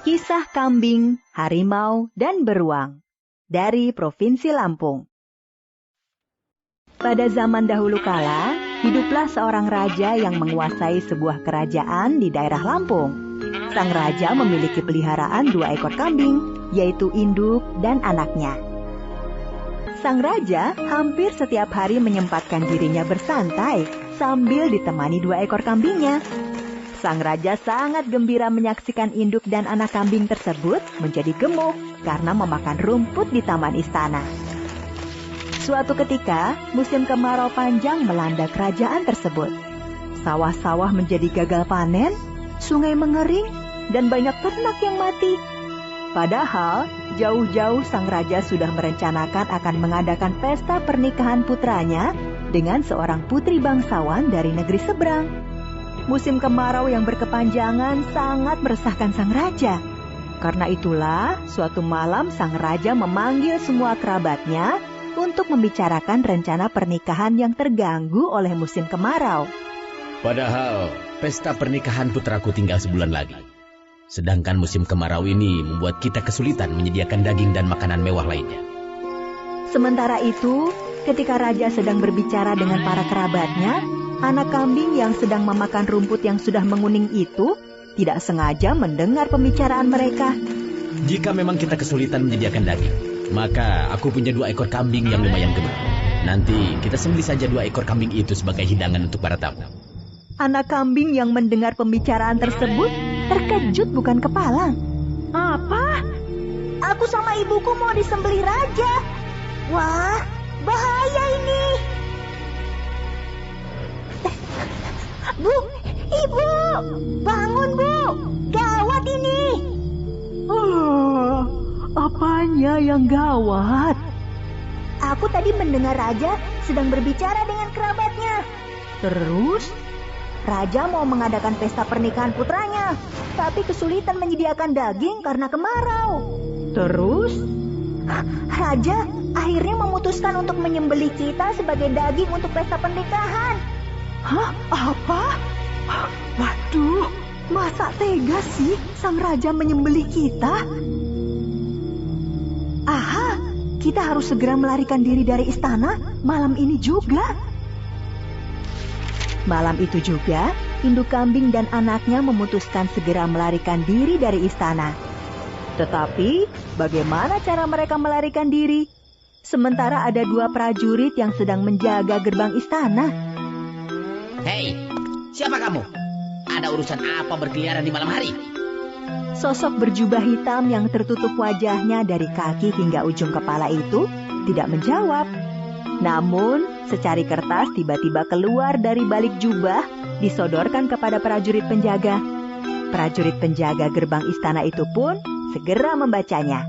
Kisah Kambing, Harimau, dan Beruang dari Provinsi Lampung. Pada zaman dahulu kala, hiduplah seorang raja yang menguasai sebuah kerajaan di daerah Lampung. Sang raja memiliki peliharaan 2 ekor kambing, yaitu induk dan anaknya. Sang raja hampir setiap hari menyempatkan dirinya bersantai sambil ditemani 2 ekor kambingnya. Sang raja sangat gembira menyaksikan induk dan anak kambing tersebut menjadi gemuk karena memakan rumput di taman istana. Suatu ketika, musim kemarau panjang melanda kerajaan tersebut. Sawah-sawah menjadi gagal panen, sungai mengering, dan banyak ternak yang mati. Padahal, jauh-jauh sang raja sudah merencanakan akan mengadakan pesta pernikahan putranya dengan seorang putri bangsawan dari negeri seberang. Musim kemarau yang berkepanjangan sangat meresahkan sang raja. Karena itulah, suatu malam sang raja memanggil semua kerabatnya untuk membicarakan rencana pernikahan yang terganggu oleh musim kemarau. Padahal, pesta pernikahan putraku tinggal sebulan lagi. Sedangkan musim kemarau ini membuat kita kesulitan menyediakan daging dan makanan mewah lainnya. Sementara itu, ketika raja sedang berbicara dengan para kerabatnya, anak kambing yang sedang memakan rumput yang sudah menguning itu tidak sengaja mendengar pembicaraan mereka. Jika memang kita kesulitan menyediakan daging, maka aku punya 2 ekor kambing yang lumayan gemuk. Nanti kita sembelih saja 2 ekor kambing itu sebagai hidangan untuk para tamu. Anak kambing yang mendengar pembicaraan tersebut terkejut bukan kepalang. Apa? Aku sama ibuku mau disembelih raja. Wah, bahaya ini. Bu, ibu, bangun bu, gawat ini. Apanya yang gawat? Aku tadi mendengar raja sedang berbicara dengan kerabatnya. Terus? Raja mau mengadakan pesta pernikahan putranya, tapi kesulitan menyediakan daging karena kemarau. Terus? Raja akhirnya memutuskan untuk menyembelih kita sebagai daging untuk pesta pernikahan. Hah? Apa? Waduh, masa tega sih sang raja menyembelih kita? Aha, kita harus segera melarikan diri dari istana malam ini juga. Malam itu juga, induk kambing dan anaknya memutuskan segera melarikan diri dari istana. Tetapi, bagaimana cara mereka melarikan diri? Sementara ada 2 prajurit yang sedang menjaga gerbang istana. Hei, siapa kamu? Ada urusan apa berkeliaran di malam hari? Sosok berjubah hitam yang tertutup wajahnya dari kaki hingga ujung kepala itu tidak menjawab. Namun, secari kertas tiba-tiba keluar dari balik jubah, disodorkan kepada prajurit penjaga. Prajurit penjaga gerbang istana itu pun segera membacanya.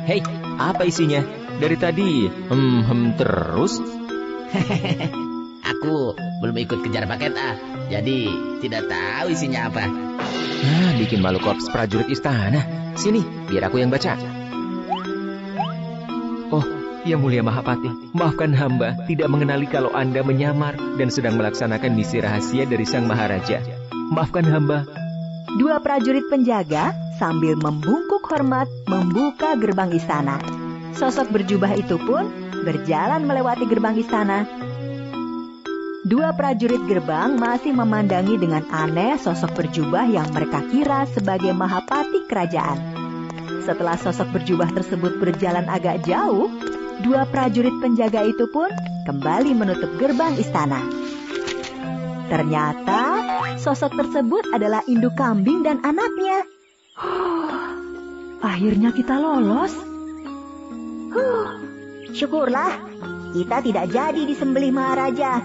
Hei, apa isinya? Dari tadi terus? Aku belum ikut kejar paket jadi tidak tahu isinya apa. Nah, bikin malu korps prajurit istana. Sini, biar aku yang baca. Oh, Yang Mulia Mahapati, maafkan hamba tidak mengenali kalau Anda menyamar dan sedang melaksanakan misi rahasia dari Sang Maharaja. Maafkan hamba. 2 prajurit penjaga sambil membungkuk hormat membuka gerbang istana. Sosok berjubah itu pun berjalan melewati gerbang istana. 2 prajurit gerbang masih memandangi dengan aneh sosok berjubah yang mereka kira sebagai Mahapati kerajaan. Setelah sosok berjubah tersebut berjalan agak jauh, 2 prajurit penjaga itu pun kembali menutup gerbang istana. Ternyata sosok tersebut adalah induk kambing dan anaknya. Akhirnya kita lolos. Syukurlah, kita tidak jadi disembelih Maharaja.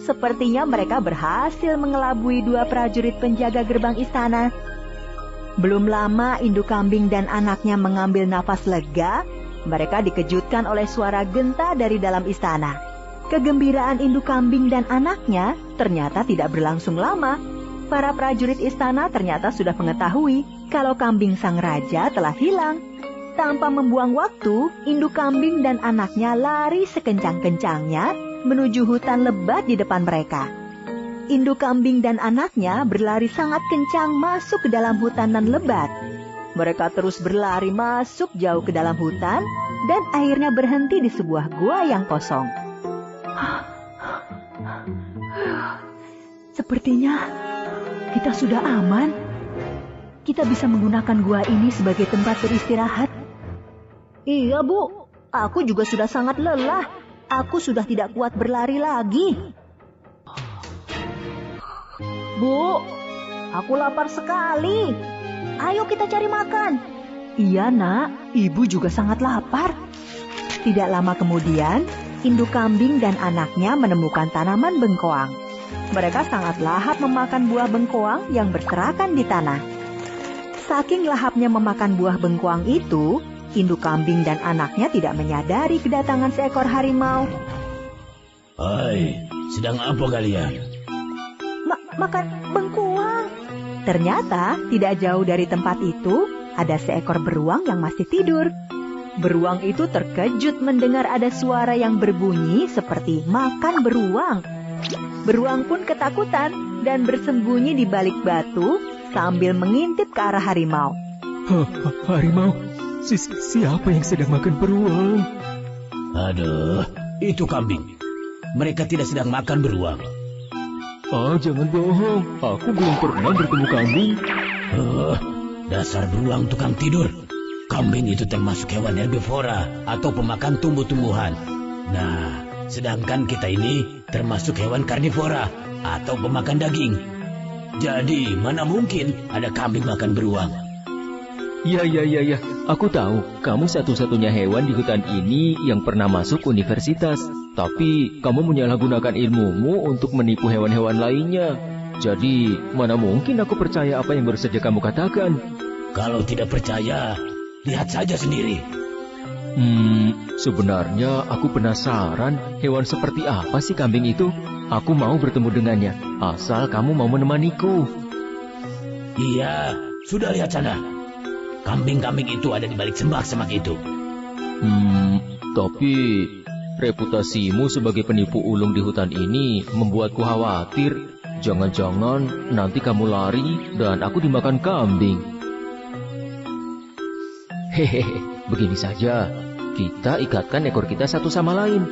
Sepertinya mereka berhasil mengelabui 2 prajurit penjaga gerbang istana. Belum lama induk kambing dan anaknya mengambil nafas lega, mereka dikejutkan oleh suara genta dari dalam istana. Kegembiraan induk kambing dan anaknya ternyata tidak berlangsung lama. Para prajurit istana ternyata sudah mengetahui kalau kambing sang raja telah hilang. Tanpa membuang waktu, induk kambing dan anaknya lari sekencang-kencangnya menuju hutan lebat di depan mereka. induk kambing dan anaknya berlari sangat kencang masuk ke dalam hutan nan lebat. Mereka terus berlari masuk jauh ke dalam hutan dan akhirnya berhenti di sebuah gua yang kosong. Sepertinya kita sudah aman. Kita bisa menggunakan gua ini sebagai tempat beristirahat. Iya, Bu. Aku juga sudah sangat lelah. Aku sudah tidak kuat berlari lagi. Bu, aku lapar sekali. Ayo kita cari makan. Iya, Nak. Ibu juga sangat lapar. Tidak lama kemudian, induk kambing dan anaknya menemukan tanaman bengkoang. Mereka sangat lahap memakan buah bengkoang yang berserakan di tanah. Saking lahapnya memakan buah bengkoang itu, induk kambing dan anaknya tidak menyadari kedatangan seekor harimau. Hai, sedang apa kalian? Makan bengkoang. Ternyata tidak jauh dari tempat itu ada seekor beruang yang masih tidur. Beruang itu terkejut mendengar ada suara yang berbunyi seperti makan beruang. Beruang pun ketakutan dan bersembunyi di balik batu sambil mengintip ke arah harimau. Harimau? Siapa yang sedang makan beruang? Aduh, itu kambing. Mereka tidak sedang makan beruang. Jangan bohong. Aku belum pernah bertemu kambing. Dasar beruang tukang tidur. Kambing itu termasuk hewan herbivora atau pemakan tumbuh-tumbuhan. Nah, sedangkan kita ini termasuk hewan karnivora atau pemakan daging. Jadi, mana mungkin ada kambing makan beruang? Ya. Aku tahu, kamu satu-satunya hewan di hutan ini yang pernah masuk universitas. Tapi, kamu menyalahgunakan ilmumu untuk menipu hewan-hewan lainnya. Jadi, mana mungkin aku percaya apa yang baru saja kamu katakan? Kalau tidak percaya, lihat saja sendiri. Sebenarnya aku penasaran hewan seperti apa sih kambing itu? Aku mau bertemu dengannya, asal kamu mau menemaniku. Iya, sudah lihat sana. Kambing-kambing itu ada di balik semak-semak itu. Tapi reputasimu sebagai penipu ulung di hutan ini membuatku khawatir. Jangan-jangan nanti kamu lari dan aku dimakan kambing. Hehehe, begini saja. Kita ikatkan ekor kita satu sama lain.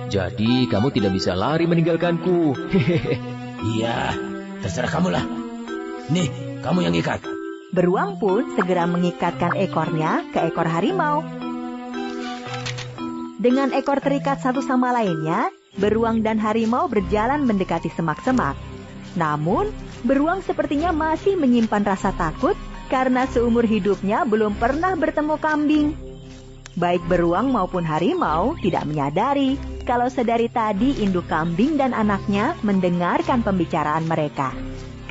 Jadi kamu tidak bisa lari meninggalkanku. Hehehe. Iya, terserah kamulah. Nih, kamu yang ikat. Beruang pun segera mengikatkan ekornya ke ekor harimau. Dengan ekor terikat satu sama lainnya, beruang dan harimau berjalan mendekati semak-semak. Namun, beruang sepertinya masih menyimpan rasa takut karena seumur hidupnya belum pernah bertemu kambing. Baik beruang maupun harimau tidak menyadari kalau sedari tadi induk kambing dan anaknya mendengarkan pembicaraan mereka.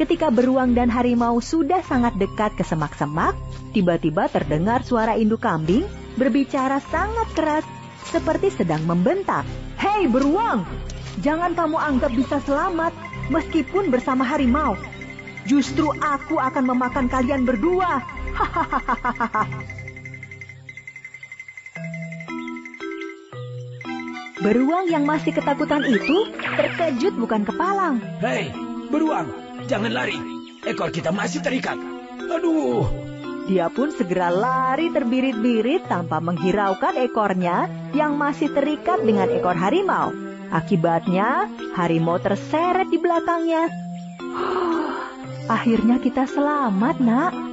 Ketika beruang dan harimau sudah sangat dekat ke semak-semak, tiba-tiba terdengar suara induk kambing berbicara sangat keras seperti sedang membentak. Hei beruang, jangan kamu anggap bisa selamat meskipun bersama harimau. Justru aku akan memakan kalian berdua. Hahaha. Beruang yang masih ketakutan itu terkejut bukan kepalang. Hei, beruang, jangan lari. Ekor kita masih terikat. Aduh. Dia pun segera lari terbirit-birit tanpa menghiraukan ekornya yang masih terikat dengan ekor harimau. Akibatnya, harimau terseret di belakangnya. Akhirnya kita selamat, Nak.